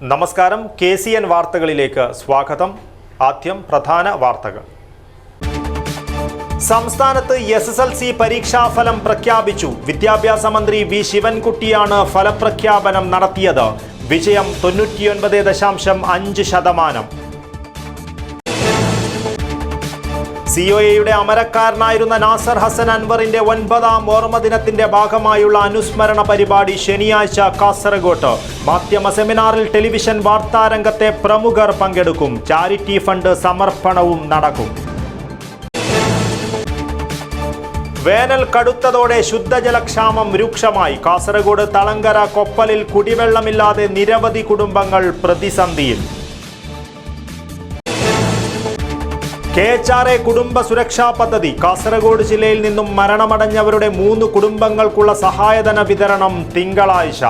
നമസ്കാരം, KCN വാർത്തകളിലേക്ക് സ്വാഗതം. ആദ്യം പ്രധാന വാർത്തകൾ. സംസ്ഥാനത്ത് SSLC പരീക്ഷാഫലം പ്രഖ്യാപിച്ചു. വിദ്യാഭ്യാസ മന്ത്രി വി ശിവൻകുട്ടിയാണ് ഫലപ്രഖ്യാപനം നടത്തിയത്. വിജയം 99.5%. COAയുടെ അമരക്കാരനായിരുന്ന നാസർ ഹസൻ അൻവറിന്റെ 9ാം ഓർമ്മദിനത്തിന്റെ ഭാഗമായുള്ള അനുസ്മരണ പരിപാടി ശനിയാഴ്ച കാസർഗോട്ട്. മാധ്യമ സെമിനാറിൽ ടെലിവിഷൻ വാർത്താരംഗത്തെ പ്രമുഖർ പങ്കെടുക്കും. ചാരിറ്റി ഫണ്ട് സമർപ്പണവും നടക്കും. വേനൽ കടുത്തതോടെ ശുദ്ധജലക്ഷാമം രൂക്ഷമായി. കാസർഗോഡ് തളങ്കര കൊപ്പലിൽ കുടിവെള്ളമില്ലാതെ നിരവധി കുടുംബങ്ങൾ പ്രതിസന്ധിയിൽ. KHRA കുടുംബ സുരക്ഷാ പദ്ധതി. കാസർഗോഡ് ജില്ലയിൽ നിന്നും മരണമടഞ്ഞവരുടെ 3 കുടുംബങ്ങൾക്കുള്ള സഹായധന വിതരണം തിങ്കളാഴ്ച.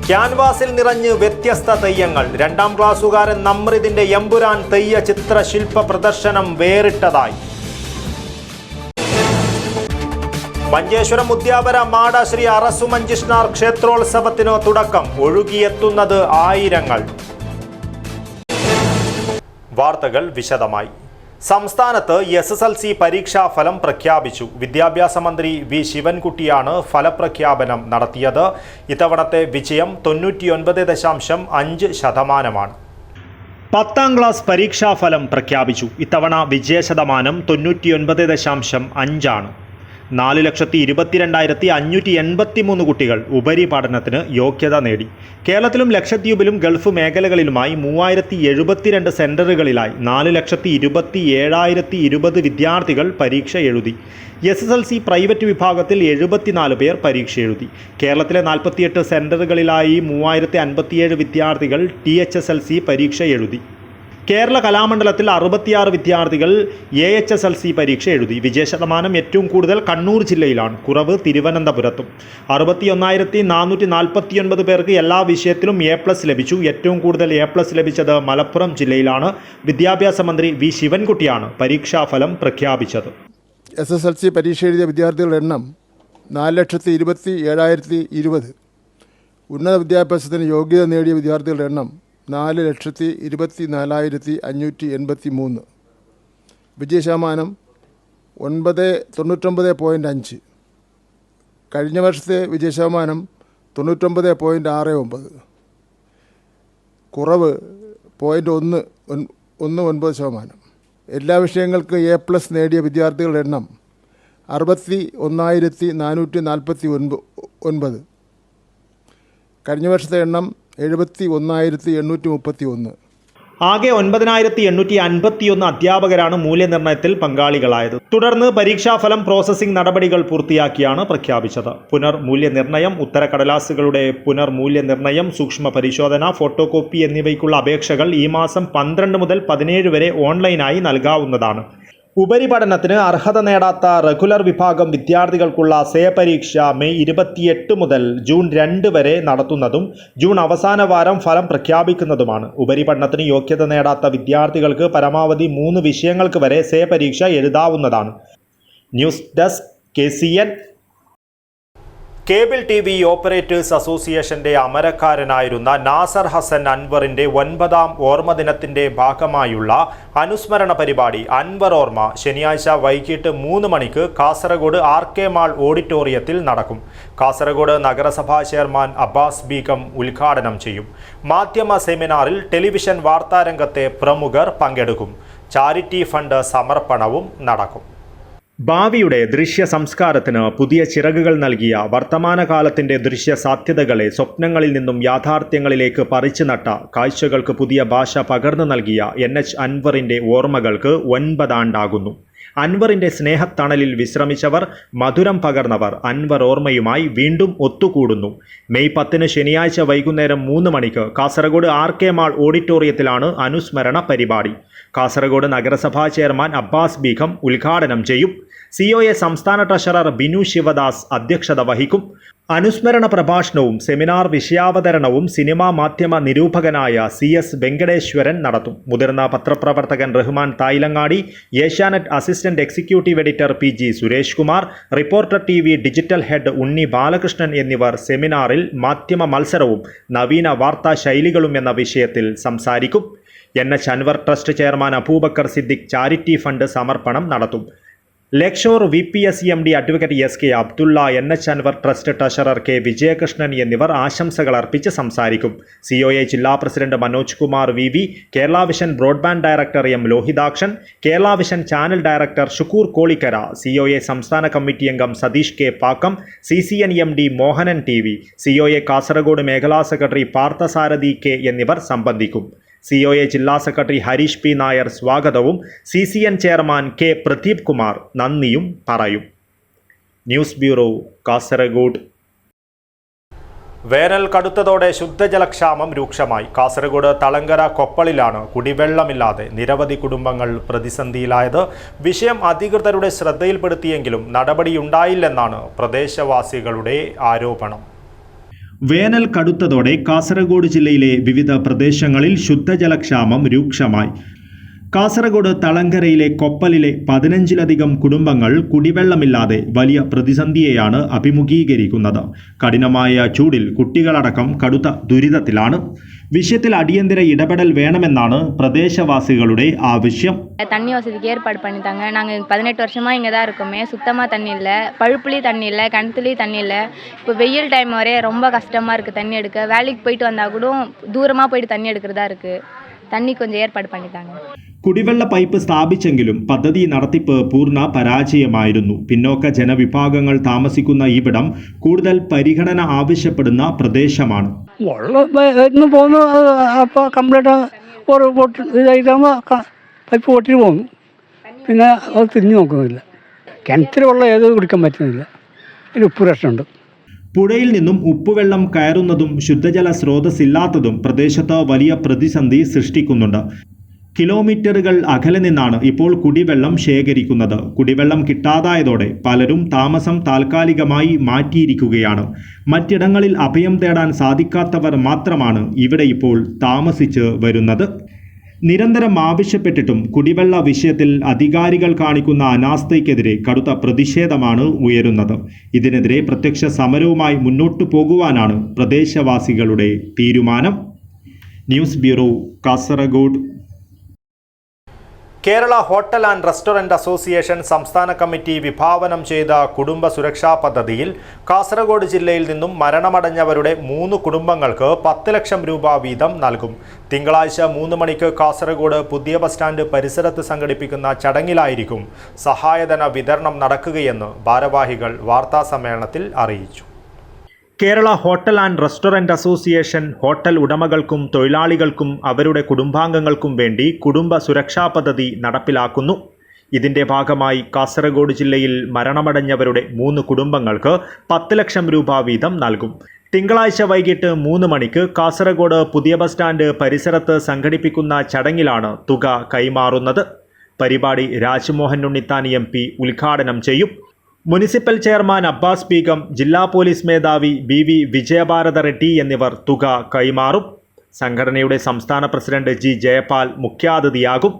ക്യാൻവാസിൽ നിറഞ്ഞ് വ്യത്യസ്ത തെയ്യങ്ങൾ. 2ാം ക്ലാസ്സുകാരൻ നമ്രിതിന്റെ എമ്പുരാൻ തെയ്യ ചിത്രശില്പ പ്രദർശനം വേറിട്ടതായി. മഞ്ചേശ്വരം ഉദ്യാപര മാട ശ്രീ അറസുമഞ്ചിഷ്ണാർ ക്ഷേത്രോത്സവത്തിന് തുടക്കം. ഒഴുകിയെത്തുന്നത് ആയിരങ്ങൾ. വാർത്തകൾ വിശദമായി. സംസ്ഥാനത്ത് SSLC പരീക്ഷാഫലം പ്രഖ്യാപിച്ചു. വിദ്യാഭ്യാസ മന്ത്രി വി ശിവൻകുട്ടിയാണ് ഫലപ്രഖ്യാപനം നടത്തിയത്. ഇത്തവണത്തെ വിജയം 99.5%. 10ാം ക്ലാസ് പരീക്ഷാഫലം പ്രഖ്യാപിച്ചു. ഇത്തവണ വിജയശതമാനം 99.5%. 4,22,583 കുട്ടികൾ ഉപരിപഠനത്തിന് യോഗ്യത നേടി. കേരളത്തിലും ലക്ഷദ്വീപിലും ഗൾഫ് മേഖലകളിലുമായി 3072 സെന്ററുകളിലായി 4,27,020 വിദ്യാർത്ഥികൾ പരീക്ഷ എഴുതി. SSLC പ്രൈവറ്റ് വിഭാഗത്തിൽ 74 പേർ പരീക്ഷ എഴുതി. കേരളത്തിലെ 48 സെന്ററുകളിലായി 3057 വിദ്യാർത്ഥികൾ THSLC പരീക്ഷ എഴുതി. കേരള കലാമണ്ഡലത്തിൽ 66 വിദ്യാർത്ഥികൾ AHSLC പരീക്ഷ എഴുതി. വിജയശതമാനം ഏറ്റവും കൂടുതൽ കണ്ണൂർ ജില്ലയിലാണ്, കുറവ് തിരുവനന്തപുരത്തും. 61,449 പേർക്ക് എല്ലാ വിഷയത്തിലും A+ ലഭിച്ചു. ഏറ്റവും കൂടുതൽ A+ ലഭിച്ചത് മലപ്പുറം ജില്ലയിലാണ്. വിദ്യാഭ്യാസ മന്ത്രി വി ശിവൻകുട്ടിയാണ് പരീക്ഷാഫലം പ്രഖ്യാപിച്ചത്. SSLC പരീക്ഷ എഴുതിയ വിദ്യാർത്ഥികളുടെ എണ്ണം 4,27,020. ഉന്നത വിദ്യാഭ്യാസത്തിന് യോഗ്യത നേടിയ വിദ്യാർത്ഥികളുടെ എണ്ണം 4,24,583. വിജയശതമാനം 99.5. കഴിഞ്ഞ വർഷത്തെ വിജയശതമാനം 99.69. കുറവ് 0.19%. എല്ലാ വിഷയങ്ങൾക്കും A+ നേടിയ വിദ്യാർത്ഥികളുടെ എണ്ണം 61,449. കഴിഞ്ഞ വർഷത്തെ എണ്ണം 71,831. ആകെ 9,851 അധ്യാപകരാണ് മൂല്യനിർണ്ണയത്തിൽ പങ്കാളികളായത്. തുടർന്ന് പരീക്ഷാഫലം പ്രോസസ്സിംഗ് നടപടികൾ പൂർത്തിയാക്കിയാണ് പ്രഖ്യാപിച്ചത്. പുനർമൂല്യനിർണ്ണയം, ഉത്തരക്കടലാസുകളുടെ പുനർമൂല്യനിർണ്ണയം, സൂക്ഷ്മ പരിശോധന, ഫോട്ടോ കോപ്പി എന്നിവയ്ക്കുള്ള അപേക്ഷകൾ ഈ മാസം 12 മുതൽ 17 വരെ ഓൺലൈനായി നൽകാവുന്നതാണ്. ഉപരിപഠനത്തിന് അർഹത നേടാത്ത റെഗുലർ വിഭാഗം വിദ്യാർത്ഥികൾക്കുള്ള പരീക്ഷ മെയ് 28 മുതൽ ജൂൺ 2 വരെ നടത്തുന്നതും ജൂൺ അവസാന വാരം ഫലം പ്രഖ്യാപിക്കുന്നതുമാണ്. ഉപരിപഠനത്തിന് യോഗ്യത നേടാത്ത വിദ്യാർത്ഥികൾക്ക് പരമാവധി 3 വിഷയങ്ങൾക്ക് വരെ പരീക്ഷ എഴുതാവുന്നതാണ്. News desk KCN. Cable TV operators അസോസിയേഷന്റെ അമരക്കാരനായിരുന്ന നാസർ ഹസൻ അൻവറിന്റെ 9ാം ഓർമ്മദിനത്തിന്റെ ഭാഗമായുള്ള അനുസ്മരണ പരിപാടി അൻവർ ഓർമ്മ ശനിയാഴ്ച വൈകിട്ട് 3 മണിക്ക് കാസർഗോഡ് RK മാൾ ഓഡിറ്റോറിയത്തിൽ നടക്കും. കാസർഗോഡ് നഗരസഭാ ചെയർമാൻ അബ്ബാസ് ബീഗം ഉദ്ഘാടനം ചെയ്യും. മാധ്യമ സെമിനാറിൽ ടെലിവിഷൻ വാർത്താരംഗത്തെ പ്രമുഖർ പങ്കെടുക്കും. ചാരിറ്റി ഫണ്ട് സമർപ്പണവും നടക്കും. ഭാവിയുടെ ദൃശ്യ സംസ്കാരത്തിന് പുതിയ ചിറകുകൾ നൽകിയ വർത്തമാനകാലത്തിൻ്റെ ദൃശ്യ സാധ്യതകളെ സ്വപ്നങ്ങളിൽ നിന്നും യാഥാർത്ഥ്യങ്ങളിലേക്ക് പറിച്ചു നട്ട കാഴ്ചകൾക്ക് പുതിയ ഭാഷ പകർന്നു നൽകിയ NH അൻവറിൻ്റെ ഓർമ്മകൾക്ക് 9 ആണ്ടാകുന്നു. അൻവറിൻ്റെ സ്നേഹത്തണലിൽ വിശ്രമിച്ചവർ, മധുരം പകർന്നവർ അൻവർ ഓർമ്മയുമായി വീണ്ടും ഒത്തുകൂടുന്നു. മെയ് 10 ശനിയാഴ്ച വൈകുന്നേരം 3 മണിക്ക് കാസർഗോഡ് RK മാൾ ഓഡിറ്റോറിയത്തിലാണ് അനുസ്മരണ പരിപാടി. കാസർഗോഡ് നഗരസഭാ ചെയർമാൻ അബ്ബാസ് ബീഗം ഉദ്ഘാടനം ചെയ്യും. COA സംസ്ഥാന ട്രഷറർ ബിനു ശിവദാസ് അധ്യക്ഷത വഹിക്കും. അനുസ്മരണ പ്രഭാഷണവും സെമിനാർ വിഷയാവതരണവും സിനിമാ മാധ്യമ നിരൂപകനായ CS വെങ്കടേശ്വരൻ നടത്തും. മുതിർന്ന പത്രപ്രവർത്തകൻ Rahman Thayilangadi, Asianet assistant executive editor PG Suresh Kumar, reporter TV digital head Unni Balakrishnan എന്നിവർ സെമിനാറിൽ മാധ്യമ മത്സരവും നവീന വാർത്താ ശൈലികളും എന്ന വിഷയത്തിൽ സംസാരിക്കും. NH Anwar trust chairman Abubakar Siddique charity fund സമർപ്പണം നടത്തും. Lakeshore VPS MD advocate SK Abdulla, NH Anwar trust treasurer K Vijayakrishnan എന്നിവർ ആശംസകൾ അർപ്പിച്ച് സംസാരിക്കും. COA ജില്ലാ president Manoj Kumar VV, Kerala vision broadband director M Lohithakshan, Kerala vision channel director Shukkur Kolikkara, COA സംസ്ഥാന കമ്മിറ്റി അംഗം Satheesh K Pakkam, CCN MD Mohanan TV, COA Kasaragod മേഖലാ സെക്രട്ടറി പാർത്ഥസാരഥി K എന്നിവർ സംബന്ധിക്കും. COA ജില്ലാ സെക്രട്ടറി ഹരീഷ് P നായർ സ്വാഗതവും CCN chairman K Pradeep Kumar നന്ദിയും പറയും. News bureau, Kasaragod. വേനൽ കടുത്തതോടെ ശുദ്ധജലക്ഷാമം രൂക്ഷമായി. കാസർഗോഡ് തളങ്കര കൊപ്പളിലാണ് കുടിവെള്ളമില്ലാതെ നിരവധി കുടുംബങ്ങൾ പ്രതിസന്ധിയിലായത്. വിഷയം അധികൃതരുടെ ശ്രദ്ധയിൽപ്പെടുത്തിയെങ്കിലും നടപടിയുണ്ടായില്ലെന്നാണ് പ്രദേശവാസികളുടെ ആരോപണം. വേനൽ കടുത്തതോടെ കാസർഗോഡ് ജില്ലയിലെ വിവിധ പ്രദേശങ്ങളിൽ ശുദ്ധജലക്ഷാമം രൂക്ഷമായി. കാസർഗോഡ് തളങ്കരയിലെ കൊപ്പലിലെ 15ലധികം കുടുംബങ്ങൾ കുടിവെള്ളമില്ലാതെ വലിയ പ്രതിസന്ധിയെയാണ് അഭിമുഖീകരിക്കുന്നത്. കഠിനമായ ചൂടിൽ കുട്ടികളടക്കം കടുത്ത ദുരിതത്തിലാണ്. വിഷയത്തിൽ അടിയന്തര ഇടപെടൽ வேணுமெന്നാണ് பிரதேசவாசிகளுடைய ஆവശ്யம். தண்ணி வசதிக்கு ஏற்பாடு பண்ணித்தாங்க. நாங்கள் 18 வருஷமாக இங்கே தான் இருக்கோமே. சுத்தமாக தண்ணி இல்லை, பழுப்புலேயும் தண்ணி இல்லை, கிணத்துலேயும் தண்ணி இல்லை. இப்போ வெயில் டைம் வரையே ரொம்ப கஷ்டமாக இருக்குது தண்ணி எடுக்க. வேலைக்கு போயிட்டு வந்தால் கூட தூரமாக போயிட்டு தண்ணி எடுக்கிறதா இருக்குது. தண்ணி கொஞ்சம் ஏற்பாடு பண்ணித்தாங்க. കുടിവെള്ള പൈപ്പ് സ്ഥാപിച്ചെങ്കിലും പദ്ധതി നടത്തിപ്പ് പൂർണ്ണ പരാജയമായിരുന്നു. പിന്നോക്ക ജനവിഭാഗങ്ങൾ താമസിക്കുന്ന ഇവിടം കൂടുതൽ പരിഗണന ആവശ്യപ്പെടുന്ന പ്രദേശമാണ്. വെള്ളം പോകുന്നു, അപ്പോൾ കംപ്ലീറ്റ് ഒരു ഇതായിട്ടാകുമ്പോൾ പൈപ്പ് പൊട്ടിന് പോകുന്നു. പിന്നെ അത് തിരിഞ്ഞു നോക്കുന്നില്ല. കിണറ്റിൽ വെള്ളം ഏതോ കുടിക്കാൻ പറ്റുന്നില്ല. അതിന് ഉപ്പ് പ്രശ്നമുണ്ട്. പുഴയിൽ നിന്നും ഉപ്പുവെള്ളം കയറുന്നതും ശുദ്ധജല സ്രോതസ്സില്ലാത്തതും പ്രദേശത്ത് വലിയ പ്രതിസന്ധി സൃഷ്ടിക്കുന്നുണ്ട്. കിലോമീറ്ററുകൾ അകലെ നിന്നാണ് ഇപ്പോൾ കുടിവെള്ളം ശേഖരിക്കുന്നത്. കുടിവെള്ളം കിട്ടാതായതോടെ പലരും താമസം താൽക്കാലികമായി മാറ്റിയിരിക്കുകയാണ്. മറ്റിടങ്ങളിൽ അഭയം തേടാൻ സാധിക്കാത്തവർ മാത്രമാണ് ഇവിടെ ഇപ്പോൾ താമസിച്ച് വരുന്നത്. നിരന്തരം ആവശ്യപ്പെട്ടിട്ടും കുടിവെള്ള വിഷയത്തിൽ അധികാരികൾ കാണിക്കുന്ന അനാസ്ഥയ്ക്കെതിരെ കടുത്ത പ്രതിഷേധമാണ് ഉയരുന്നത്. ഇതിനെതിരെ പ്രത്യക്ഷ സമരവുമായി മുന്നോട്ടു പോകുവാനാണ് പ്രദേശവാസികളുടെ തീരുമാനം. News bureau, Kasaragod. Kerala hotel and restaurant association സംസ്ഥാന കമ്മിറ്റി വിഭാവനം ചെയ്ത കുടുംബ സുരക്ഷാ പദ്ധതിയിൽ കാസർഗോഡ് ജില്ലയിൽ നിന്നും മരണമടഞ്ഞവരുടെ 3 കുടുംബങ്ങൾക്ക് 10 ലക്ഷം രൂപ വീതം നൽകും. തിങ്കളാഴ്ച 3 മണിക്ക് കാസർഗോഡ് പുതിയ ബസ് സ്റ്റാൻഡ് പരിസരത്ത് സംഘടിപ്പിക്കുന്ന ചടങ്ങിലായിരിക്കും സഹായധന വിതരണം നടക്കുകയെന്ന് ഭാരവാഹികൾ വാർത്താസമ്മേളനത്തിൽ അറിയിച്ചു. Kerala hotel and restaurant association hotel ഉടമകൾക്കും തൊഴിലാളികൾക്കും അവരുടെ കുടുംബാംഗങ്ങൾക്കും വേണ്ടി കുടുംബ സുരക്ഷാ പദ്ധതി നടപ്പിലാക്കുന്നു. ഇതിൻ്റെ ഭാഗമായി കാസർഗോഡ് ജില്ലയിൽ മരണമടഞ്ഞവരുടെ 3 കുടുംബങ്ങൾക്ക് 10 ലക്ഷം രൂപ വീതം നൽകും. തിങ്കളാഴ്ച വൈകിട്ട് 3 മണിക്ക് കാസർഗോഡ് പുതിയ ബസ് സ്റ്റാൻഡ് പരിസരത്ത് സംഘടിപ്പിക്കുന്ന ചടങ്ങിലാണ് തുക കൈമാറുന്നത്. പരിപാടി രാജ്മോഹൻ ഉണ്ണിത്താൻ MP ഉദ്ഘാടനം ചെയ്യും. മുനിസിപ്പൽ ചെയർമാൻ അബ്ബാസ് ബീഗം, ജില്ലാ പോലീസ് മേധാവി BV വിജയഭാരത റെഡ്ഡി എന്നിവർ തുക കൈമാറും. സംഘടനയുടെ സംസ്ഥാന പ്രസിഡന്റ് G ജയപാൽ മുഖ്യാതിഥിയാകും.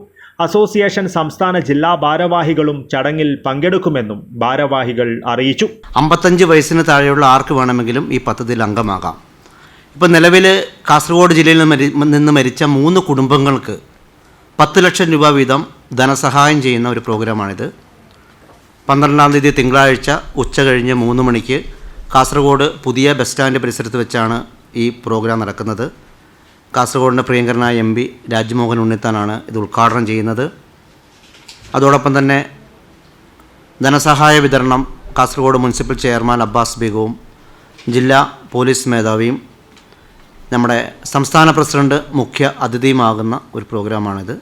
അസോസിയേഷൻ സംസ്ഥാന ജില്ലാ ഭാരവാഹികളും ചടങ്ങിൽ പങ്കെടുക്കുമെന്നും ഭാരവാഹികൾ അറിയിച്ചു. 55 വയസ്സിന് താഴെയുള്ള ആർക്ക് വേണമെങ്കിലും ഈ പദ്ധതിയിൽ അംഗമാകാം. ഇപ്പോൾ നിലവിൽ കാസർഗോഡ് ജില്ലയിൽ നിന്ന് മരിച്ച 3 കുടുംബങ്ങൾക്ക് 10 ലക്ഷം രൂപ വീതം ധനസഹായം ചെയ്യുന്ന ഒരു പ്രോഗ്രാമാണിത്. 12-ാം തീയതി തിങ്കളാഴ്ച ഉച്ച കഴിഞ്ഞ് 3 മണിക്ക് കാസർഗോഡ് പുതിയ ബസ് സ്റ്റാൻഡ് പരിസരത്ത് വെച്ചാണ് ഈ പ്രോഗ്രാം നടക്കുന്നത്. കാസർഗോഡിൻ്റെ പ്രിയങ്കരനായ MP രാജ്മോഹൻ ഉണ്ണിത്താനാണ് ഇത് ഉദ്ഘാടനം ചെയ്യുന്നത്. അതോടൊപ്പം തന്നെ ധനസഹായ വിതരണം കാസർഗോഡ് മുനിസിപ്പൽ ചെയർമാൻ അബ്ബാസ് ബീഗവും ജില്ലാ പോലീസ് മേധാവിയും നമ്മുടെ സംസ്ഥാന പ്രസിഡന്റ് മുഖ്യ അതിഥിയുമാകുന്ന ഒരു പ്രോഗ്രാമാണിത്.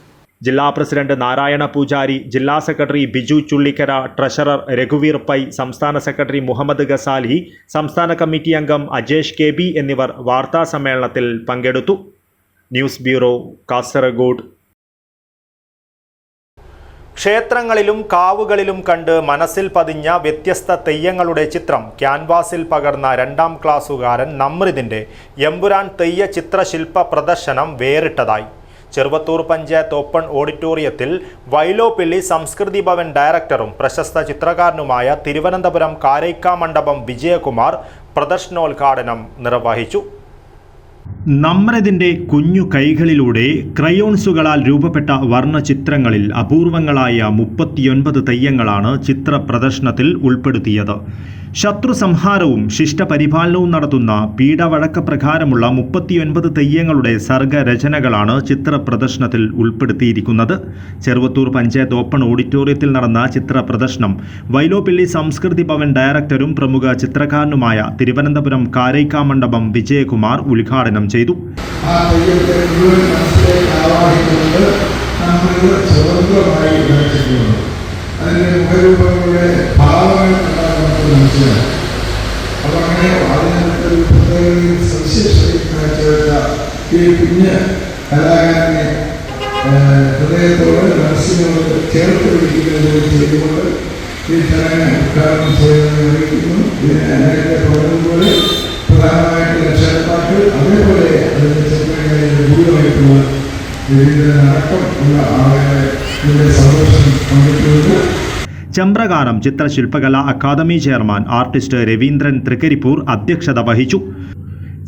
ജില്ലാ പ്രസിഡന്റ് നാരായണ പൂജാരി, ജില്ലാ സെക്രട്ടറി ബിജു ചുള്ളിക്കര, ട്രഷറർ രഘുവീർ പൈ, സംസ്ഥാന സെക്രട്ടറി മുഹമ്മദ് ഗസാലി, സംസ്ഥാന കമ്മിറ്റി അംഗം അജേഷ് KB എന്നിവർ വാർത്താ സമ്മേളനത്തിൽ പങ്കെടുത്തു. News bureau, Kasaragod. ക്ഷേത്രങ്ങളിലും കാവുകളിലും കണ്ട് മനസ്സിൽ പതിഞ്ഞ വ്യത്യസ്ത തെയ്യങ്ങളുടെ ചിത്രം ക്യാൻവാസിൽ പകർന്ന 2ാം ക്ലാസ്സുകാരൻ നമ്രിതിൻ്റെ എമ്പുരാൻ തെയ്യ ചിത്രശില്പ പ്രദർശനം വേറിട്ടതായി. ചെറുവത്തൂർ പഞ്ചായത്ത് ഓപ്പൺ ഓഡിറ്റോറിയത്തിൽ വൈലോപ്പിള്ളി സംസ്കൃതി ഭവൻ ഡയറക്ടറും പ്രശസ്ത ചിത്രകാരനുമായ തിരുവനന്തപുരം കാരയ്ക്കാമണ്ഡപം വിജയകുമാർ പ്രദർശനോദ്ഘാടനം നിർവഹിച്ചു. നമ്രതിൻ്റെ കുഞ്ഞു കൈകളിലൂടെ ക്രയോൺസുകളാൽ രൂപപ്പെട്ട വർണ്ണചിത്രങ്ങളിൽ അപൂർവങ്ങളായ 39 തെയ്യങ്ങളാണ് ചിത്ര പ്രദർശനത്തിൽ ഉൾപ്പെടുത്തിയത്. ശത്രു സംഹാരവും ശിഷ്ടപരിപാലനവും നടത്തുന്ന പീഡവഴക്ക പ്രകാരമുള്ള 39 തെയ്യങ്ങളുടെ സർഗരചനകളാണ് ചിത്ര പ്രദർശനത്തിൽ ഉൾപ്പെടുത്തിയിരിക്കുന്നത്. ചെറുവത്തൂർ പഞ്ചായത്ത് ഓപ്പൺ ഓഡിറ്റോറിയത്തിൽ നടന്ന ചിത്ര പ്രദർശനം വൈലോപ്പിള്ളി സംസ്കൃതി ഭവൻ ഡയറക്ടറും പ്രമുഖ ചിത്രകാരനുമായ തിരുവനന്തപുരം കാരയ്ക്കാമണ്ഡപം വിജയകുമാർ ഉദ്ഘാടനം ചെയ്തു. അതിൻ്റെ മുഖരൂപങ്ങളുടെ ഭാവങ്ങൾ നമുക്ക് മനസ്സിലാക്കാം. അപ്പോൾ അങ്ങനെ അതിനകത്ത് പ്രത്യേക സവിശേഷതയും കാഴ്ചവെച്ച ഈ കുഞ്ഞ് കലാകാരനെ ഹൃദയത്തോട് മനസ്സിനോട് ചേർത്ത് പിടിക്കുന്നതിലൂടെ ചെയ്തുകൊണ്ട് ഈ ചടങ്ങ് ഉദ്ഘാടനം ചെയ്യുന്നത് അറിയിക്കുന്നു. ഇതിന് നേരത്തെ പറഞ്ഞതുപോലെ പ്രധാനമായിട്ട് രക്ഷകർത്താക്കൾ അതേപോലെ അതിൻ്റെ ചിത്രങ്ങളുടെ ദൂരമായിട്ടുള്ള അടക്കം ഉള്ള ആളുകളെ ഇതിൻ്റെ സന്തോഷം പങ്കിട്ടുകൊണ്ട് ചമ്പ്രകാരം ചിത്രശില്പകലാ academy chairman artist Raveendran Trikaripur അധ്യക്ഷത വഹിച്ചു.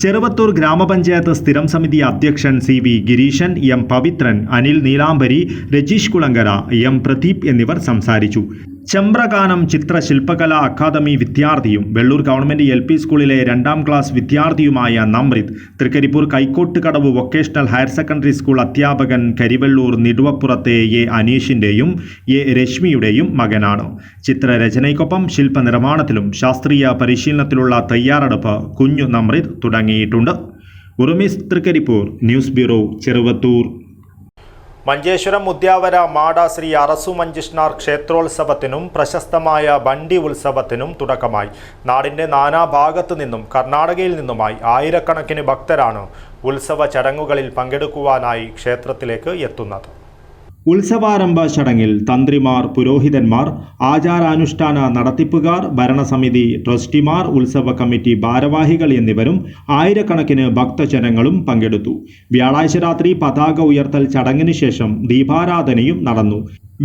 ചെറുവത്തൂർ ഗ്രാമപഞ്ചായത്ത് സ്ഥിരം സമിതി അധ്യക്ഷൻ CV ഗിരീശൻ, M പവിത്രൻ, അനിൽ നീലാംബരി, രജീഷ് കുളങ്കര, M പ്രദീപ് എന്നിവർ സംസാരിച്ചു. ചമ്പ്രകാനം ചിത്രശില്പകലാ അക്കാദമി വിദ്യാർത്ഥിയും വെള്ളൂർ ഗവൺമെൻറ് LP സ്കൂളിലെ 2ാം ക്ലാസ് വിദ്യാർത്ഥിയുമായ Namrith Trikaripur Kaikkottukadavu vocational higher secondary school അധ്യാപകൻ കരിവെള്ളൂർ നിടുവപ്പുറത്തെ A അനീഷിൻ്റെയും A രശ്മിയുടെയും മകനാണ്. ചിത്രരചനയ്ക്കൊപ്പം ശില്പനിർമ്മാണത്തിലും ശാസ്ത്രീയ പരിശീലനത്തിലുള്ള തയ്യാറെടുപ്പ് കുഞ്ഞു നമ്രിത് തുടങ്ങിയിട്ടുണ്ട്. ഉറുമീസ് തൃക്കരിപ്പൂർ, ന്യൂസ് ബ്യൂറോ, ചെറുവത്തൂർ. മഞ്ചേശ്വരം മുദ്യാവര മാട ശ്രീ അറസു മഞ്ജിഷ്ണാർ ക്ഷേത്രോത്സവത്തിനും പ്രശസ്തമായ ബണ്ടി ഉത്സവത്തിനും തുടക്കമായി. നാടിൻ്റെ നാനാഭാഗത്തു നിന്നും കർണാടകയിൽ നിന്നുമായി ആയിരക്കണക്കിന് ഭക്തരാണ് ഉത്സവ ചടങ്ങുകളിൽ പങ്കെടുക്കുവാനായി ക്ഷേത്രത്തിലേക്ക് എത്തുന്നത്. ഉത്സവാരംഭ ചടങ്ങിൽ തന്ത്രിമാർ, പുരോഹിതന്മാർ, ആചാരാനുഷ്ഠാന നടത്തിപ്പുകാർ, ഭരണസമിതി ട്രസ്റ്റിമാർ, ഉത്സവ കമ്മിറ്റി ഭാരവാഹികൾ എന്നിവരും ആയിരക്കണക്കിന് ഭക്തജനങ്ങളും പങ്കെടുത്തു. വ്യാഴാഴ്ച രാത്രി പതാക ഉയർത്തൽ ചടങ്ങിന് ശേഷം ദീപാരാധനയും നടന്നു.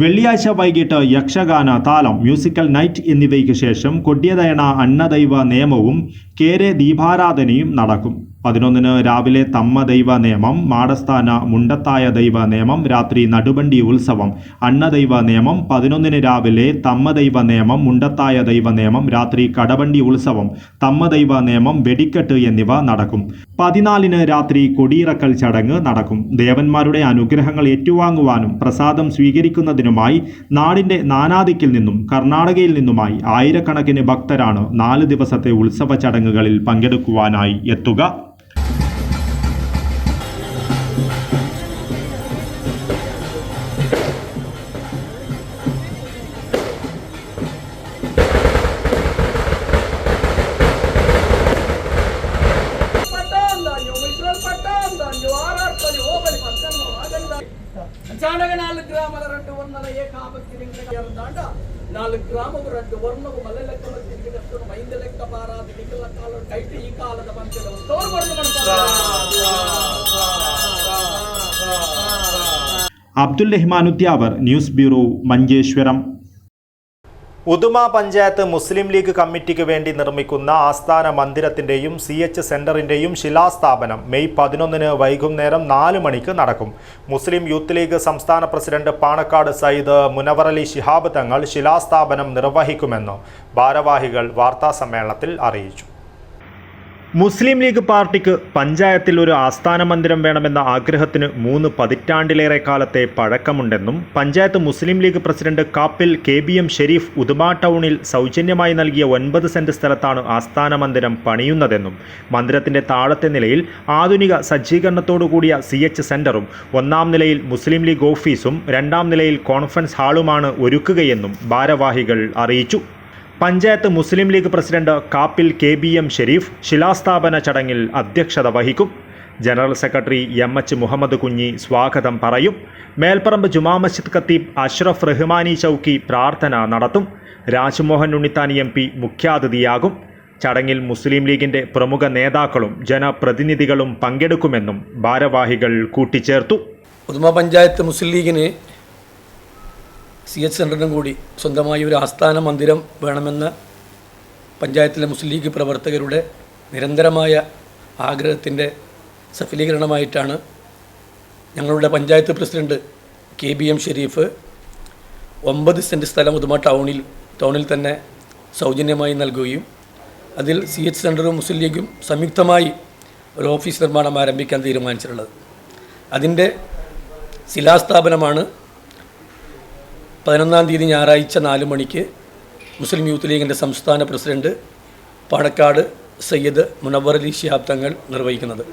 വെള്ളിയാഴ്ച വൈകിട്ട് യക്ഷഗാന, താലം, മ്യൂസിക്കൽ നൈറ്റ് എന്നിവയ്ക്ക് ശേഷം കൊഡ്യദയണ അന്നദൈവ നിയമവും കേരെ ദീപാരാധനയും നടക്കും. 11-ന് രാവിലെ തമ്മ ദൈവ നിയമം, മാടസ്ഥാന മുണ്ടത്തായ ദൈവ നിയമം, രാത്രി നടുബണ്ടി ഉത്സവം, അന്നദൈവ നിയമം, 11-ന് രാവിലെ തമ്മ ദൈവ നിയമം, മുണ്ടത്തായ ദൈവ നിയമം, രാത്രി കടവണ്ടി ഉത്സവം, തമ്മ ദൈവ നിയമം, വെടിക്കെട്ട് എന്നിവ നടക്കും. 14-ന് രാത്രി കൊടിയിറക്കൽ ചടങ്ങ് നടക്കും. ദേവന്മാരുടെ അനുഗ്രഹങ്ങൾ ഏറ്റുവാങ്ങുവാനും പ്രസാദം സ്വീകരിക്കുന്നതിനുമായി നാടിൻ്റെ നാനാദിക്കിൽ നിന്നും കർണാടകയിൽ നിന്നുമായി ആയിരക്കണക്കിന് ഭക്തരാണ് 4 ദിവസത്തെ ഉത്സവ ചടങ്ങുകളിൽ പങ്കെടുക്കുവാനായി എത്തുക. అచానక 4 గ్రామాల 2 వందల ఏకాభక్తిలింగ 4 గ్రామము 2 వర్ణము మల్ల లెక్కల తిరిగినట్టు 5 లెక్క పారాది నికల కాలం టైట్ ఈ కాలದ ಬಂತಿದೆ ತೋರ್ ಬರ್ದು Abdul Rahman Udyavar, news bureau, Manjeshwaram. Uduma panchayat Muslim league കമ്മിറ്റിക്ക് വേണ്ടി നിർമ്മിക്കുന്ന ആസ്ഥാന മന്ദിരത്തിൻ്റെയും CH സെൻ്ററിൻ്റെയും ശിലാസ്ഥാപനം മെയ് 11-ന് വൈകുന്നേരം 4 മണിക്ക് നടക്കും. മുസ്ലിം യൂത്ത് ലീഗ് സംസ്ഥാന പ്രസിഡന്റ് പാണക്കാട് സയ്യിദ് മുനവറലി ശിഹാബ് തങ്ങൾ ശിലാസ്ഥാപനം നിർവഹിക്കുമെന്ന് ഭാരവാഹികൾ വാർത്താസമ്മേളനത്തിൽ അറിയിച്ചു. മുസ്ലിം ലീഗ് പാർട്ടിക്ക് പഞ്ചായത്തിൽ ഒരു ആസ്ഥാന മന്ദിരം വേണമെന്ന ആഗ്രഹത്തിന് 3 പതിറ്റാണ്ടിലേറെ കാലത്തെ പഴക്കമുണ്ടെന്നും പഞ്ചായത്ത് മുസ്ലിം ലീഗ് പ്രസിഡന്റ് കാപ്പിൽ KBM ഷെരീഫ് ഉദുമ ടൗണിൽ സൗജന്യമായി നൽകിയ 9 സെന്റ് സ്ഥലത്താണ് ആസ്ഥാന മന്ദിരം പണിയുന്നതെന്നും മന്ദിരത്തിന്റെ താഴത്തെ നിലയിൽ ആധുനിക സജ്ജീകരണത്തോടുകൂടിയ CH സെന്ററും 1-ാം നിലയിൽ മുസ്ലിം ലീഗ് ഓഫീസും 2-ാം നിലയിൽ കോൺഫറൻസ് ഹാളുമാണ് ഒരുക്കുകയെന്നും ഭാരവാഹികൾ അറിയിച്ചു. പഞ്ചായത്ത് മുസ്ലിം ലീഗ് പ്രസിഡന്റ് കാപ്പിൽ KBM ഷെരീഫ് ശിലാസ്ഥാപന ചടങ്ങിൽ അധ്യക്ഷത വഹിക്കും. General secretary എം.എച്ച്. മുഹമ്മദ് കുഞ്ഞി സ്വാഗതം പറയും. മേൽപ്പറമ്പ് ജുമാ മസ്ജിദ് ഖത്തീബ് അഷ്റഫ് റഹ്മാനി ചൗക്കി പ്രാർത്ഥന നടത്തും. രാജ്മോഹൻ ഉണ്ണിത്താൻ MP മുഖ്യാതിഥിയാകും. ചടങ്ങിൽ മുസ്ലിം ലീഗിൻ്റെ പ്രമുഖ നേതാക്കളും ജനപ്രതിനിധികളും പങ്കെടുക്കുമെന്നും ഭാരവാഹികൾ കൂട്ടിച്ചേർത്തു. ഉദുമ പഞ്ചായത്ത് മുസ്ലിം ലീഗിന് CH സെൻ്ററിനും കൂടി സ്വന്തമായി ഒരു ആസ്ഥാന മന്ദിരം വേണമെന്ന പഞ്ചായത്തിലെ മുസ്ലിം ലീഗ് പ്രവർത്തകരുടെ നിരന്തരമായ ആഗ്രഹത്തിൻ്റെ സഫലീകരണമായിട്ടാണ് ഞങ്ങളുടെ panchayat president KBM Sharif 9 cent സ്ഥലം ഉദുമ ടൗണിൽ തന്നെ സൗജന്യമായി നൽകുകയും അതിൽ CH സെൻ്ററും മുസ്ലിം ലീഗും സംയുക്തമായി ഒരു ഓഫീസ് നിർമ്മാണം ആരംഭിക്കാൻ തീരുമാനിച്ചിട്ടുള്ളത്. അതിൻ്റെ ശിലാസ്ഥാപനമാണ് 11-ാം തീയതി ഞായറാഴ്ച 4 മണിക്ക് മുസ്ലിം യൂത്ത് ലീഗിൻ്റെ സംസ്ഥാന പ്രസിഡന്റ് പാണക്കാട് സയ്യിദ് മുനവ്വർ അലി ശിഹാബ് തങ്ങൾ നിർവഹിക്കുന്നത്.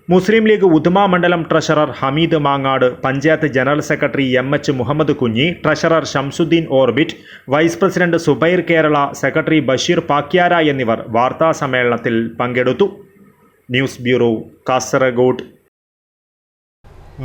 മുസ്ലിം ലീഗ് ഉദുമ മണ്ഡലം treasurer Hameed Mangad, panchayat general secretary M.H. Muhammad Kunhi, treasurer Shamsuddin Orbit, vice president Subair Kerala, secretary Basheer Pakyara എന്നിവർ വാർത്താസമ്മേളനത്തിൽ പങ്കെടുത്തു. News bureau, Kasaragod.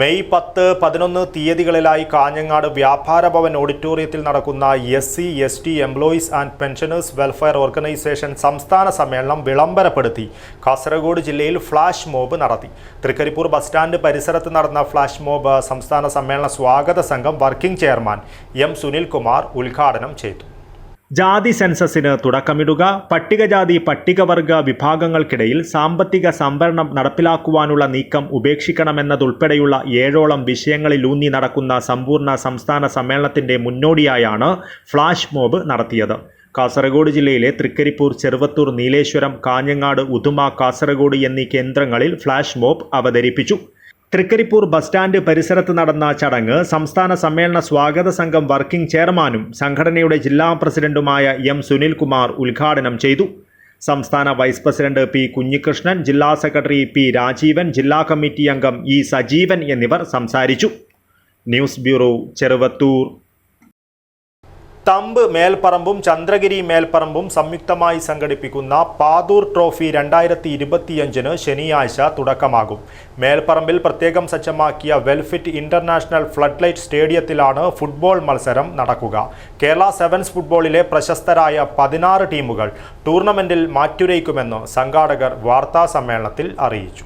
മെയ് 10, 11 തീയതികളിലായി കാഞ്ഞങ്ങാട് വ്യാപാര ഭവൻ ഓഡിറ്റോറിയത്തിൽ നടക്കുന്ന SC/ST employees and pensioners welfare organisation സംസ്ഥാന സമ്മേളനം വിളംബരപ്പെടുത്തി കാസർഗോഡ് ജില്ലയിൽ ഫ്ലാഷ് മോബ് നടത്തി. തൃക്കരിപ്പൂർ ബസ് സ്റ്റാൻഡ് പരിസരത്ത് നടന്ന ഫ്ലാഷ് മോബ് സംസ്ഥാന സമ്മേളന സ്വാഗത സംഘം വർക്കിംഗ് ചെയർമാൻ M. സുനിൽകുമാർ ഉദ്ഘാടനം ചെയ്തു. ജാതി സെൻസസിന് തുടക്കമിടുക, പട്ടികജാതി പട്ടികവർഗ വിഭാഗങ്ങൾക്കിടയിൽ സാമ്പത്തിക സംവരണം നടപ്പിലാക്കുവാനുള്ള നീക്കം ഉപേക്ഷിക്കണമെന്നതുൾപ്പെടെയുള്ള 7ഓളം വിഷയങ്ങളിലൂന്നി നടക്കുന്ന സമ്പൂർണ്ണ സംസ്ഥാന സമ്മേളനത്തിൻ്റെ മുന്നോടിയായാണ് ഫ്ലാഷ് മോബ് നടത്തിയത്. കാസർഗോഡ് ജില്ലയിലെ തൃക്കരിപ്പൂർ, ചെറുവത്തൂർ, നീലേശ്വരം, കാഞ്ഞങ്ങാട്, ഉദുമ, കാസർഗോഡ് എന്നീ കേന്ദ്രങ്ങളിൽ ഫ്ലാഷ് മോബ് അവതരിപ്പിച്ചു. തൃക്കരിപ്പൂർ ബസ് സ്റ്റാൻഡ് പരിസരത്ത് നടന്ന ചടങ്ങ് സംസ്ഥാന സമ്മേളന സ്വാഗത സംഘം വർക്കിംഗ് ചെയർമാനും സംഘടനയുടെ ജില്ലാ പ്രസിഡന്റുമായ M. സുനിൽകുമാർ ഉദ്ഘാടനം ചെയ്തു. സംസ്ഥാന വൈസ് പ്രസിഡന്റ് P. കുഞ്ഞികൃഷ്ണൻ, ജില്ലാ സെക്രട്ടറി P. രാജീവൻ, ജില്ലാ കമ്മിറ്റി അംഗം E. സജീവൻ എന്നിവർ സംസാരിച്ചു. News bureau, Cheruvathur. തമ്പ് മേൽപ്പറമ്പും ചന്ദ്രഗിരി മേൽപ്പറമ്പും സംയുക്തമായി സംഘടിപ്പിക്കുന്ന പാതൂർ ട്രോഫി 2025 ശനിയാഴ്ച തുടക്കമാകും. മേൽപ്പറമ്പിൽ പ്രത്യേകം സജ്ജമാക്കിയ വെൽഫിറ്റ് ഇന്റർനാഷണൽ ഫ്ലഡ് ലൈറ്റ് സ്റ്റേഡിയത്തിലാണ് ഫുട്ബോൾ മത്സരം നടക്കുക. കേരള സെവൻസ് ഫുട്ബോളിലെ പ്രശസ്തരായ 16 ടീമുകൾ ടൂർണമെന്റിൽ മാറ്റുരയ്ക്കുമെന്ന് സംഘാടകർ വാർത്താ സമ്മേളനത്തിൽ അറിയിച്ചു.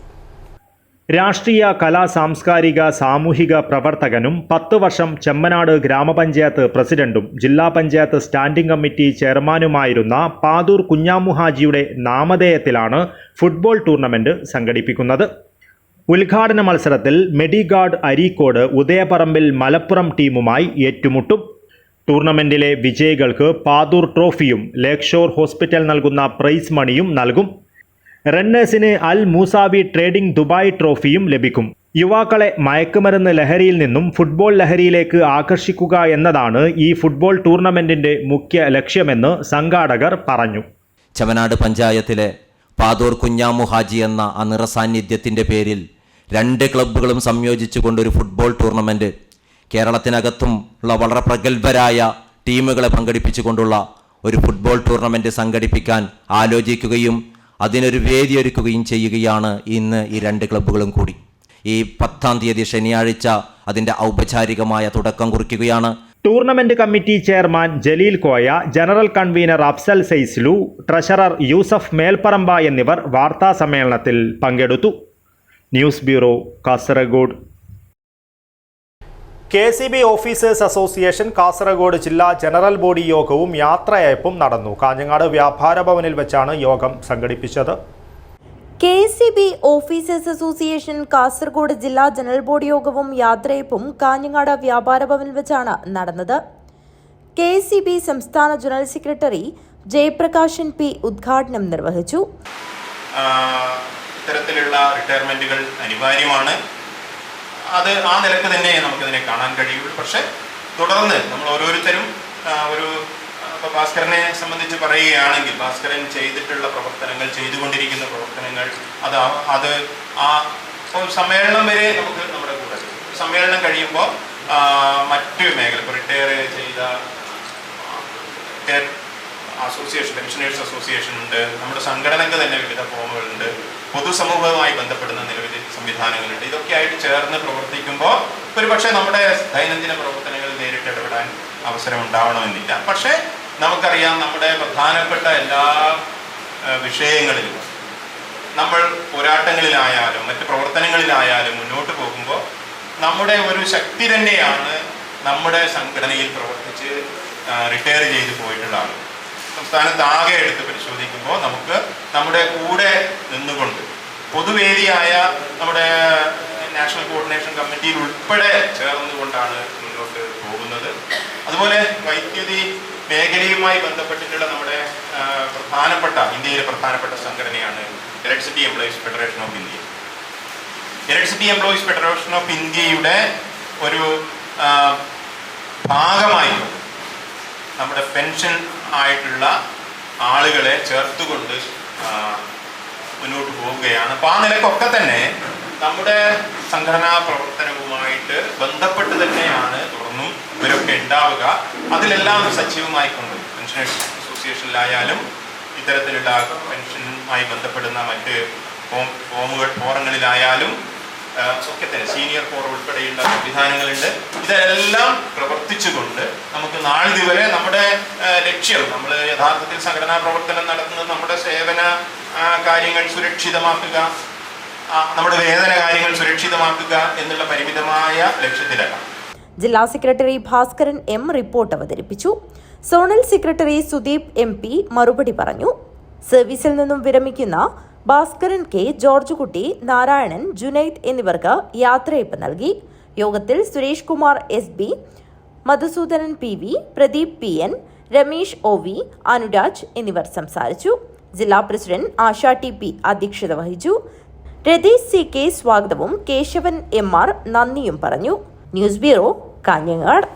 രാഷ്ട്രീയ, കലാ, സാംസ്കാരിക, സാമൂഹിക പ്രവർത്തകനും 10 വർഷം ചെമ്മനാട് ഗ്രാമപഞ്ചായത്ത് പ്രസിഡന്റും ജില്ലാ പഞ്ചായത്ത് സ്റ്റാൻഡിംഗ് കമ്മിറ്റി ചെയർമാനുമായിരുന്ന പാതൂർ കുഞ്ഞാമുഹാജിയുടെ നാമധേയത്തിലാണ് ഫുട്ബോൾ ടൂർണമെന്റ് സംഘടിപ്പിക്കുന്നത്. ഉദ്ഘാടന മത്സരത്തിൽ മെഡിഗാർഡ് അരീക്കോട് ഉദയപറമ്പിൽ മലപ്പുറം ടീമുമായി ഏറ്റുമുട്ടും. ടൂർണമെന്റിലെ വിജയികൾക്ക് പാതൂർ ട്രോഫിയും ലേക്ക് ഷോർ ഹോസ്പിറ്റൽ നൽകുന്ന പ്രൈസ് മണിയും നൽകും. റണ്ണേഴ്സിന് അൽ മൂസാവി ട്രേഡിംഗ് ദുബായ് ട്രോഫിയും ലഭിക്കും. യുവാക്കളെ മയക്കുമരുന്ന് ലഹരിയിൽ നിന്നും ഫുട്ബോൾ ലഹരിയിലേക്ക് ആകർഷിക്കുക എന്നതാണ് ഈ ഫുട്ബോൾ ടൂർണമെന്റിന്റെ മുഖ്യ ലക്ഷ്യമെന്ന് സംഘാടകർ പറഞ്ഞു. ചെമ്മനാട് പഞ്ചായത്തിലെ പാതൂർ കുഞ്ഞാമുഹാജി എന്ന ആ നിറസാന്നിധ്യത്തിൻ്റെ പേരിൽ 2 ക്ലബ്ബുകളും സംയോജിച്ചുകൊണ്ടൊരു ഫുട്ബോൾ ടൂർണമെൻറ്റ് കേരളത്തിനകത്തും ഉള്ള വളരെ പ്രഗത്ഭരായ ടീമുകളെ പങ്കെടുപ്പിച്ചുകൊണ്ടുള്ള ഒരു ഫുട്ബോൾ ടൂർണമെൻറ്റ് സംഘടിപ്പിക്കാൻ ആലോചിക്കുകയും അതിനൊരു വേദിയൊരുക്കുകയും ചെയ്യുകയാണ് ഇന്ന് ഈ 2 ക്ലബ്ബുകളും കൂടി. ഈ 10-ാം തീയതി ശനിയാഴ്ച അതിൻ്റെ ഔപചാരികമായ തുടക്കം കുറിക്കുകയാണ്. Tournament committee chairman Jaleel Koya, general convener Afsal Saislu, treasurer Yusuf Melparamba എന്നിവർ വാർത്താ സമ്മേളനത്തിൽ പങ്കെടുത്തു. News bureau, Kasaragod. KCB officers association Kasaragod ജില്ലാ ജനറൽ ബോഡി യോഗവും യാത്രയയപ്പും നടന്നു. കാഞ്ഞങ്ങാട് വ്യാപാര ഭവനിൽ വെച്ചാണ് യോഗം സംഘടിപ്പിച്ചത്. KCB ഓഫീസേഴ്സ് അസോസിയേഷൻ കാസർഗോഡ് ജില്ലാ ജനറൽ ബോഡി യോഗവും യാത്രയയപ്പും കാഞ്ഞങ്ങാട് വ്യാപാര ഭവനിൽ വെച്ചാണ് നടന്നത്. KCB സംസ്ഥാന ജനറൽ സെക്രട്ടറി ജയപ്രകാശൻ P. ഉദ്ഘാടനം നിർവഹിച്ചു. ഇത്തരത്തിലുള്ള റിട്ടയർമെന്റുകൾ അനിവാര്യമാണ്. അത് ആ നിലക്ക് തന്നെ നമുക്കതിനെ കാണാൻ കഴിയുള്ളൂ. പക്ഷെ തുടർന്ന് നമ്മൾ ഓരോരുത്തരും ഇപ്പോൾ ഭാസ്കരനെ സംബന്ധിച്ച് പറയുകയാണെങ്കിൽ ഭാസ്കരൻ ചെയ്തിട്ടുള്ള പ്രവർത്തനങ്ങൾ, ചെയ്തുകൊണ്ടിരിക്കുന്ന പ്രവർത്തനങ്ങൾ അത് ആ സമ്മേളനം വരെ നമുക്ക് നമ്മുടെ കൂടെ, സമ്മേളനം കഴിയുമ്പോൾ മറ്റു മേഖല, ഇപ്പോൾ റിട്ടയർ ചെയ്ത അസോസിയേഷൻ, പെൻഷനേഴ്സ് അസോസിയേഷൻ ഉണ്ട്, നമ്മുടെ സംഘടനയ്ക്ക് തന്നെ വിവിധ ഫോമുകളുണ്ട്. പൊതുസമൂഹവുമായി ബന്ധപ്പെടുന്ന നിരവധി സംവിധാനങ്ങളുണ്ട്. ഇതൊക്കെയായിട്ട് ചേർന്ന് പ്രവർത്തിക്കുമ്പോൾ ഒരുപക്ഷെ നമ്മുടെ ദൈനംദിന പ്രവർത്തനങ്ങളിൽ നേരിട്ട് ഇടപെടാൻ അവസരം ഉണ്ടാവണമെന്നില്ല. പക്ഷേ നമുക്കറിയാം, നമ്മുടെ പ്രധാനപ്പെട്ട എല്ലാ വിഷയങ്ങളിലും നമ്മൾ പോരാട്ടങ്ങളിലായാലും മറ്റ് പ്രവർത്തനങ്ങളിലായാലും മുന്നോട്ട് പോകുമ്പോൾ നമ്മുടെ ഒരു ശക്തി തന്നെയാണ് നമ്മുടെ സംഘടനയിൽ പ്രവർത്തിച്ച് റിട്ടയർ ചെയ്ത് പോയിട്ടുള്ള ആളുകൾ. സംസ്ഥാനത്താകെ എടുത്ത് പരിശോധിക്കുമ്പോൾ നമുക്ക് നമ്മുടെ കൂടെ നിന്നുകൊണ്ട് പൊതുവേദിയായ നമ്മുടെ നാഷണൽ കോർഡിനേഷൻ കമ്മിറ്റിയിൽ ഉൾപ്പെടെ ചേർന്നുകൊണ്ടാണ് മുന്നോട്ട് പോകുന്നത്. അതുപോലെ വൈദ്യുതി മേഖലയുമായി ബന്ധപ്പെട്ടിട്ടുള്ള നമ്മുടെ ഇന്ത്യയിലെ പ്രധാനപ്പെട്ട സംഘടനയാണ് electricity employees federation of India. Electricity employees federation of ഇന്ത്യയുടെ ഒരു ഭാഗമായി നമ്മുടെ പെൻഷൻ ആയിട്ടുള്ള ആളുകളെ ചേർത്തുകൊണ്ട് മുന്നോട്ട് പോവുകയാണ്. അപ്പോൾ ആ നിലക്കൊക്കെ തന്നെ നമ്മുടെ സംഘടനാ പ്രവർത്തനവുമായിട്ട് ബന്ധപ്പെട്ട് തന്നെയാണ് തുടർന്നും ഇവരൊക്കെ ഉണ്ടാവുക. അതിലെല്ലാം സജീവമായിക്കൊണ്ട് പെൻഷനേഴ്സ് അസോസിയേഷനിലായാലും ഇത്തരത്തിലുള്ള പെൻഷനുമായി ബന്ധപ്പെടുന്ന മറ്റ് ഫോറങ്ങളിലായാലും ഒക്കെ തന്നെ സീനിയർ ഫോറം ഉൾപ്പെടെയുള്ള സംവിധാനങ്ങളുണ്ട്. ഇതെല്ലാം പ്രവർത്തിച്ചുകൊണ്ട് നമുക്ക് നാളിതുവരെ നമ്മുടെ ലക്ഷ്യം, നമ്മൾ യഥാർത്ഥത്തിൽ സംഘടനാ പ്രവർത്തനം നടത്തുന്നത് നമ്മുടെ സേവന കാര്യങ്ങൾ സുരക്ഷിതമാക്കുക, നമ്മുടെ വേതന കാര്യങ്ങൾ സുരക്ഷിതമാക്കുക എന്നുള്ള പരിമിതമായ ലക്ഷ്യത്തിലല്ല. ജില്ലാ സെക്രട്ടറി ഭാസ്കരൻ എം റിപ്പോർട്ട് അവതരിപ്പിച്ചു. സോണൽ സെക്രട്ടറി സുദീപ് MP മറുപടി പറഞ്ഞു. സർവീസിൽ നിന്നും വിരമിക്കുന്ന ഭാസ്കരൻ K, ജോർജ് കുട്ടി, നാരായണൻ, ജുനൈദ് എന്നിവർക്ക് യാത്രയയപ്പ് നൽകി. യോഗത്തിൽ Suresh Kumar SB, Madhusoodanan PV, Pradeep PN, Ramesh OV, Anuraj എന്നിവർ സംസാരിച്ചു. ജില്ലാ പ്രസിഡന്റ് ആശ TP അധ്യക്ഷത വഹിച്ചു. രതീഷ് CK സ്വാഗതവും കേശവൻ MR നന്ദിയും പറഞ്ഞു. News bureau, Kanhangad.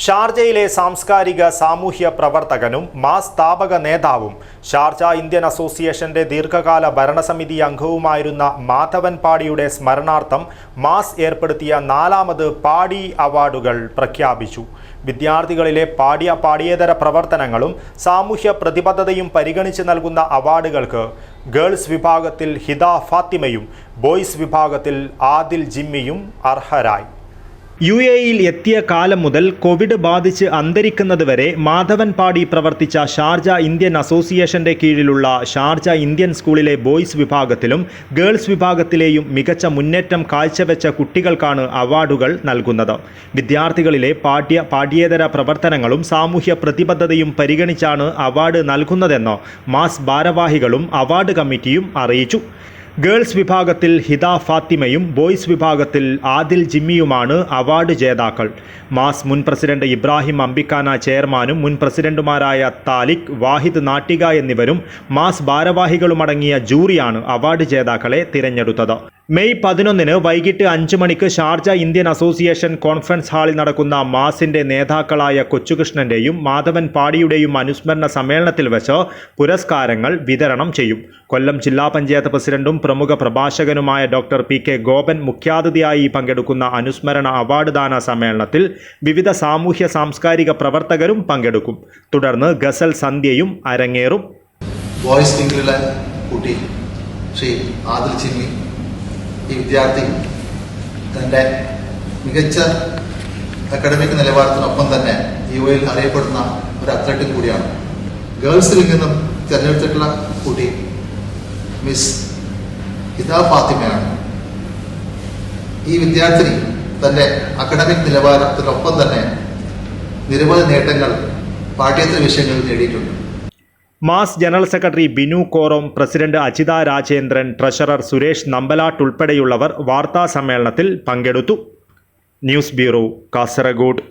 ഷാർജയിലെ സാംസ്കാരിക സാമൂഹ്യ പ്രവർത്തകനും മാസ് സ്ഥാപക നേതാവും ഷാർജ ഇന്ത്യൻ അസോസിയേഷന്റെ ദീർഘകാല ഭരണസമിതി അംഗവുമായിരുന്ന മാധവൻ പാടിയുടെ സ്മരണാർത്ഥം മാസ് ഏർപ്പെടുത്തിയ 4ാമത് പാടി അവാർഡുകൾ പ്രഖ്യാപിച്ചു. വിദ്യാർത്ഥികളിലെ പാഠ്യേതര പ്രവർത്തനങ്ങളും സാമൂഹ്യ പ്രതിബദ്ധതയും പരിഗണിച്ച് നൽകുന്ന അവാർഡുകൾക്ക് ഗേൾസ് വിഭാഗത്തിൽ ഹിദ ഫാത്തിമയും ബോയ്സ് വിഭാഗത്തിൽ ആദിൽ ജിമ്മിയും അർഹരായി. UAEയിൽ എത്തിയ കാലം മുതൽ കോവിഡ് ബാധിച്ച് അന്തരിക്കുന്നതുവരെ മാധവൻ പാടി പ്രവർത്തിച്ച ഷാർജ ഇന്ത്യൻ അസോസിയേഷന്റെ കീഴിലുള്ള ഷാർജ ഇന്ത്യൻ സ്കൂളിലെ ബോയ്സ് വിഭാഗത്തിലും ഗേൾസ് വിഭാഗത്തിലെയും മികച്ച മുന്നേറ്റം കാഴ്ചവെച്ച കുട്ടികൾക്കാണ് അവാർഡുകൾ നൽകുന്നത്. വിദ്യാർത്ഥികളിലെ പാഠ്യേതര പ്രവർത്തനങ്ങളും സാമൂഹ്യ പ്രതിബദ്ധതയും പരിഗണിച്ചാണ് അവാർഡ് നൽകുന്നതെന്ന് മാസ് ഭാരവാഹികളും അവാർഡ് കമ്മിറ്റിയും അറിയിച്ചു. ഗേൾസ് വിഭാഗത്തിൽ ഹിദ ഫാത്തിമയും ബോയ്സ് വിഭാഗത്തിൽ ആദിൽ ജിമ്മിയുമാണ് അവാർഡ് ജേതാക്കൾ. മാസ് മുൻ പ്രസിഡന്റ് ഇബ്രാഹിം അംബിക്കാന ചെയർമാനും മുൻ പ്രസിഡന്റുമാരായ താലിക്, വാഹിദ് നാട്ടിക എന്നിവരും മാസ് ഭാരവാഹികളുമടങ്ങിയ ജൂറിയാണ് അവാർഡ് ജേതാക്കളെ തിരഞ്ഞെടുത്തത്. മെയ് 11 വൈകിട്ട് 5 മണിക്ക് ഷാർജ ഇന്ത്യൻ അസോസിയേഷൻ കോൺഫറൻസ് ഹാളിൽ നടക്കുന്ന മാസിന്റെ നേതാക്കളായ കൊച്ചുകൃഷ്ണന്റെയും മാധവൻ പാടിയുടെയും അനുസ്മരണ സമ്മേളനത്തിൽ വെച്ച് പുരസ്കാരങ്ങൾ വിതരണം ചെയ്യും. കൊല്ലം ജില്ലാ പഞ്ചായത്ത് പ്രസിഡന്റും പ്രമുഖ പ്രഭാഷകനുമായ ഡോക്ടർ PK ഗോപൻ മുഖ്യാതിഥിയായി പങ്കെടുക്കുന്ന അനുസ്മരണ അവാർഡ് ദാന സമ്മേളനത്തിൽ വിവിധ സാമൂഹ്യ സാംസ്കാരിക പ്രവർത്തകരും പങ്കെടുക്കും. തുടർന്ന് ഗസൽ സന്ധ്യയും അരങ്ങേറും. വോയിസ് വിംഗിലെ കുട്ടി ശ്രീ ആദിൽ ജിമ്മി ഈ വിദ്യാർത്ഥി തൻ്റെ മികച്ച അക്കാഡമിക് നിലവാരത്തിനൊപ്പം തന്നെ UAEയിൽ അറിയപ്പെടുന്ന ഒരു അത്ലറ്റ് കൂടിയാണ്. ഗേൾസ് വിംഗിൽ നിന്നും തിരഞ്ഞെടുത്തിട്ടുള്ള കുട്ടി മിസ് ഹിദ ഫാത്തിമയാണ്. ഈ വിദ്യാർത്ഥിനി തൻ്റെ അക്കാഡമിക് നിലവാരത്തിനൊപ്പം തന്നെ നിരവധി നേട്ടങ്ങൾ പാഠ്യേതര വിഷയങ്ങളിൽ നേടിയിട്ടുണ്ട്. മാസ് general secretary Binu Korom, president Ajitha Rajendran, treasurer Suresh Nambalat ഉൾപ്പെടെയുള്ളവർ വാർത്താ സമ്മേളനത്തിൽ പങ്കെടുത്തു. News bureau, Kasaragod.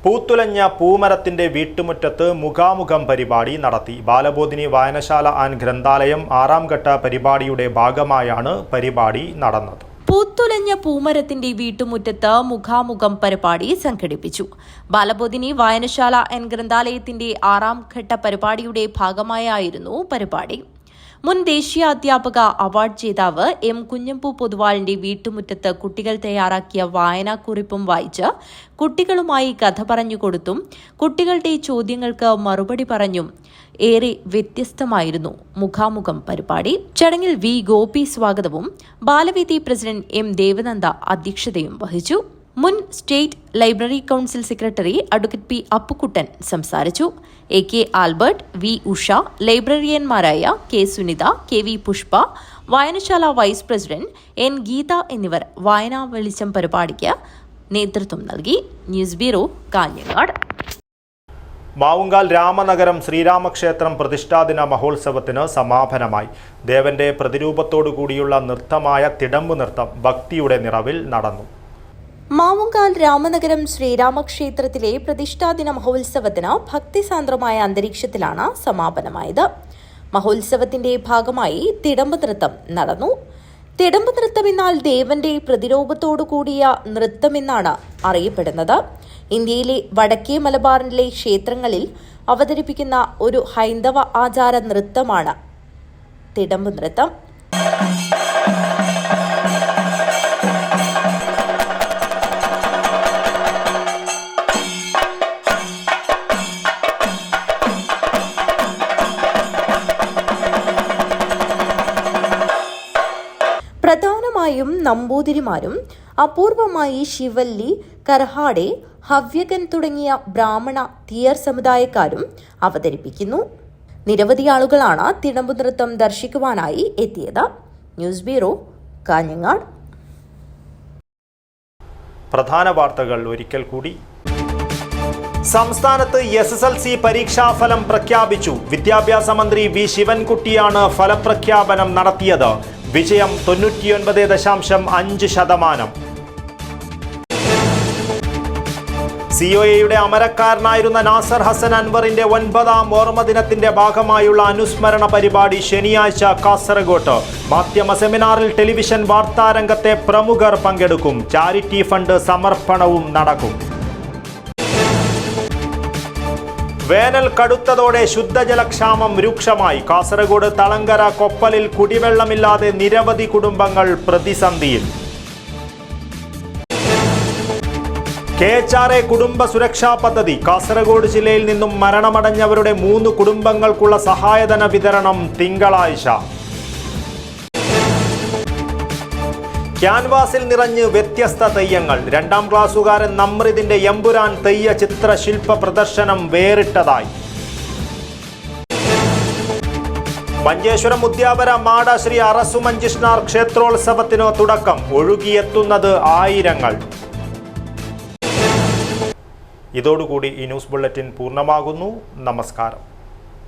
പൂത്തുലഞ്ഞ പൂമരത്തിന്റെ വീട്ടുമുറ്റത്ത് മുഖാമുഖം പരിപാടി നടത്തി. ബാലബോധിനി വായനശാല ആൻഡ് ഗ്രന്ഥാലയം 6ാം ഘട്ട പരിപാടിയുടെ ഭാഗമായാണ് പരിപാടി നടന്നത്. പൂത്തുലഞ്ഞ പൂമരത്തിന്റെ വീട്ടുമുറ്റത്ത് മുഖാമുഖം പരിപാടി സംഘടിപ്പിച്ചു. ബാലബോധിനി വായനശാല ആൻഡ് ഗ്രന്ഥാലയത്തിന്റെ 6ാം ഘട്ട പരിപാടിയുടെ ഭാഗമായായിരുന്നു പരിപാടി. മുൻ ദേശീയ അധ്യാപക അവാർഡ് ജേതാവ് എം കുഞ്ഞമ്പു പൊതുവാളിന്റെ വീട്ടുമുറ്റത്ത് കുട്ടികൾ തയ്യാറാക്കിയ വായനാക്കുറിപ്പും വായിച്ച് കുട്ടികളുമായി കഥ പറഞ്ഞുകൊടുത്തും കുട്ടികളുടെ ചോദ്യങ്ങൾക്ക് മറുപടി പറഞ്ഞും ഏറെ വ്യത്യസ്തമായിരുന്നു മുഖാമുഖം പരിപാടി. ചടങ്ങിൽ വി ഗോപി സ്വാഗതവും ബാലവേദി പ്രസിഡന്റ് എം ദേവനന്ദ അധ്യക്ഷതയും വഹിച്ചു. മുൻ state library council secretary advocate P Appukuttan സംസാരിച്ചു. A K Albert, V Usha, ലൈബ്രറിയന്മാരായ K Sunitha, K V Pushpa, വായനശാല വൈസ് പ്രസിഡന്റ് എൻ ഗീത എന്നിവർ വായനാ വെളിച്ചം പരിപാടിക്ക് നേതൃത്വം നൽകി. News bureau, Kanhangad. മാവുങ്കാൽ രാമനഗരം ശ്രീരാമക്ഷേത്രം പ്രതിഷ്ഠാദിന മഹോത്സവത്തിന് സമാപനമായി. ദേവന്റെ പ്രതിരൂപത്തോടുകൂടിയുള്ള നൃത്തമായ തിടമ്പു നൃത്തം ഭക്തിയുടെ നിറവിൽ നടന്നു. മാവുങ്കാൽ രാമനഗരം ശ്രീരാമക്ഷേത്രത്തിലെ പ്രതിഷ്ഠാദിന മഹോത്സവത്തിന് ഭക്തിസാന്ദ്രമായ അന്തരീക്ഷത്തിലാണ് സമാപനമായത്. മഹോത്സവത്തിന്റെ ഭാഗമായി തിടമ്പ് നൃത്തം നടന്നു. തിടമ്പ് നൃത്തമെന്നാൽ ദേവന്റെ പ്രതിരൂപത്തോടു കൂടിയ നൃത്തമെന്നാണ് അറിയപ്പെടുന്നത്. ഇന്ത്യയിലെ വടക്കേ മലബാറിലെ ക്ഷേത്രങ്ങളിൽ അവതരിപ്പിക്കുന്ന ഒരു ഹൈന്ദവ ആചാര നൃത്തമാണ് തിടമ്പ് നൃത്തം. പ്രധാനമായും നമ്പൂതിരിമാരും അപൂർവമായി ശിവല്ലി, കർഹാടെ, ഹവ്യകൻ തുടങ്ങിയ ബ്രാഹ്മണ തീയർ സമുദായക്കാരും അവതരിപ്പിക്കുന്നു. നിരവധി ആളുകളാണ് തിടമ്പു നൃത്തം ദർശിക്കുവാനായി എത്തിയത്. News bureau, Kanhangad. പ്രധാന വാർത്തകൾ ഒരിക്കൽ കൂടി. സംസ്ഥാനത്ത് SSLC പരീക്ഷാഫലം പ്രഖ്യാപിച്ചു. വിദ്യാഭ്യാസ മന്ത്രി വി ശിവൻകുട്ടിയാണ് ഫലപ്രഖ്യാപനം നടത്തിയത്. വിജയം 99.5%. COAയുടെ അമരക്കാരനായിരുന്ന നാസർ ഹസൻ അൻവറിന്റെ 9ാം ഓർമ്മദിനത്തിന്റെ ഭാഗമായുള്ള അനുസ്മരണ പരിപാടി ശനിയാഴ്ച കാസർഗോട്ട്. മാധ്യമ സെമിനാറിൽ ടെലിവിഷൻ വാർത്താരംഗത്തെ പ്രമുഖർ പങ്കെടുക്കും. ചാരിറ്റി ഫണ്ട് സമർപ്പണവും നടക്കും. വേനൽ കടുത്തതോടെ ശുദ്ധജലക്ഷാമം രൂക്ഷമായി. കാസർഗോഡ് തളങ്കര കൊപ്പലിൽ കുടിവെള്ളമില്ലാതെ നിരവധി കുടുംബങ്ങൾ പ്രതിസന്ധിയിൽ. KHRA കുടുംബ സുരക്ഷാ പദ്ധതി. കാസർഗോഡ് ജില്ലയിൽ നിന്നും മരണമടഞ്ഞവരുടെ 3 കുടുംബങ്ങൾക്കുള്ള സഹായധന വിതരണം തിങ്കളാഴ്ച. ക്യാൻവാസിൽ നിറഞ്ഞ് വ്യത്യസ്ത തെയ്യങ്ങൾ. 2ാം ക്ലാസ്സുകാരൻ നമ്രിതിന്റെ എമ്പുരാൻ തെയ്യ ചിത്രശില്പ പ്രദർശനം വേറിട്ടതായി. മഞ്ചേശ്വരം ഉദ്യാപര മാട ശ്രീ അറസുമഞ്ചിഷ്ണാർ ക്ഷേത്രോത്സവത്തിന് തുടക്കം. ഒഴുകിയെത്തുന്നത് ആയിരങ്ങൾ. ഇതോടുകൂടി ഈ ന്യൂസ് ബുള്ളറ്റിൻ പൂർണ്ണമാകുന്നു. നമസ്കാരം.